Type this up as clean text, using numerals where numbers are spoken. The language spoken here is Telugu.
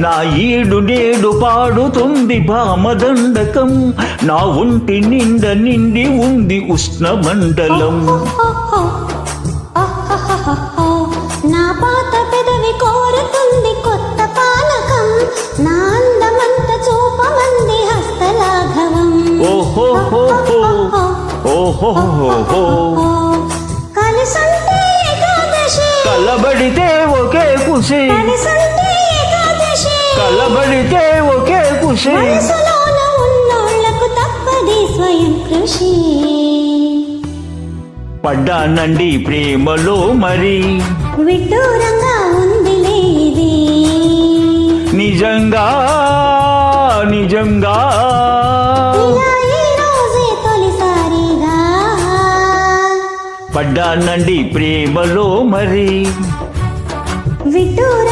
నా ఈడు నేడు పాడుతుంది భామదండకం, నా ఒంటి నిండ నిండి ఉంది ఉష్ణమండలం. నా పాత పెదవి కోరుతుంది కొత్త పానకం, నా అందమంత చూపమంది హస్తలాఘవం. ఓహో కలిసంటే ఏకాదశి, కలబడితే ఒకే కుషి, కలిసంటే ఏకాదశి, కలబడితే ఒకే కుషి. మనసులోన ఉన్నోళ్లకు తప్పది స్వయం కృషి. పడ్డానండి ప్రేమలో మరి, విడ్డూరంగా ఉందిలే ఇది, నిజంగా నిజంగా ఇలా ఈ రోజే తొలిసారిగా. పడ్డానండి ప్రేమలో మరి, విడ్డూరంగా